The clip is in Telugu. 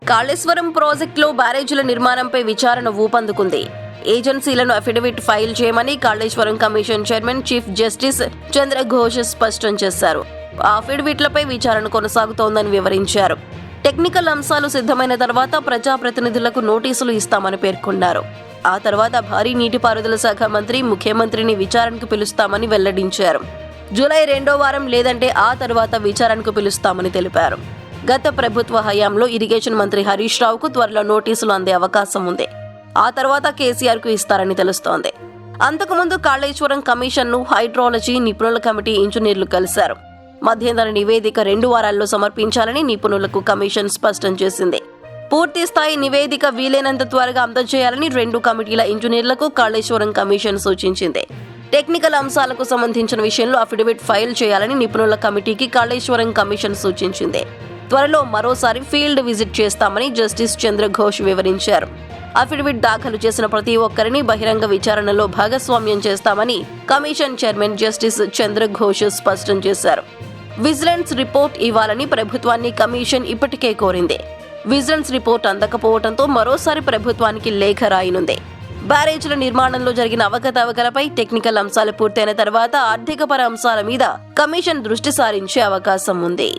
కాళేశ్వరం ప్రాజెక్టులో బ్యారేజీల నిర్మాణంపై విచారణ ఊపందుకుంది. ఏజెన్సీలను అఫిడవిట్ ఫైల్ చేయమని Kaleshwaram commission chairman chief justice Chandra Ghosh స్పష్టం చేశారు. ఆ అఫిడవిట్లపై విచారణ కొనసాగుతోందని వివరించారు. టెక్నికల్ అంశాలు సిద్ధమైన తర్వాత ప్రజాప్రతినిధులకు నోటీసులు ఇస్తామని పేర్కొన్నారు. ఆ తర్వాత భారీ నీటిపారుదల శాఖ మంత్రి ముఖ్యమంత్రిని విచారణకు పిలుస్తామని వెల్లడించారు. జూలై 2వ వారం లేదంటే ఆ తర్వాత విచారణకు పిలుస్తామని తెలిపారు. గత ప్రభుత్వ హయాంలో ఇరిగేషన్ మంత్రి హరీష్ రావుకు త్వరలో నోటీసులు అందే అవకాశం ఉంది. ఆ తర్వాత కేసీఆర్ కు ఇస్తారని తెలుస్తోంది. అంతకుముందు కాళేశ్వరం కమిషన్ను హైడ్రాలజీ నిపుణుల కమిటీ ఇంజనీర్లు కలిశారు. మధ్యంతర నివేదిక 2 వారాల్లో సమర్పించాలని నిపుణులకు కమిషన్ స్పష్టం చేసింది. పూర్తి స్థాయి నివేదిక వీలైనంత త్వరగా అందజేయాలని 2 కమిటీల ఇంజనీర్లకు కాళేశ్వరం కమిషన్ సూచించింది. టెక్నికల్ అంశాలకు సంబంధించిన విషయంలో అఫిడవిట్ ఫైల్ చేయాలని నిపుణుల కమిటీకి కాళేశ్వరం కమిషన్ సూచించింది. త్వరలో మరోసారి ఫీల్డ్ విజిట్ చేస్తామని జస్టిస్ చంద్ర ఘోష్ వివరించారు. అఫిడవిట్ దాఖలు చేసిన ప్రతి ఒక్కరిని బహిరంగ విచారణలో భాగస్వామ్యం చేస్తామని commission chairman justice Chandra Ghosh స్పష్టం చేశారు. విజిలెన్స్ రిపోర్ట్ ఇవ్వాలని ప్రభుత్వాన్ని కమిషన్ ఇప్పటికే కోరింది. విజిలెన్స్ రిపోర్ట్ అందకపోవడంతో మరోసారి ప్రభుత్వానికి లేఖ రాయనుంది. బ్యారేజీల నిర్మాణంలో జరిగిన అవకతవకలపై టెక్నికల్ అంశాలు పూర్తయిన తర్వాత ఆర్థికపర అంశాల మీద కమిషన్ దృష్టి సారించే అవకాశం ఉంది.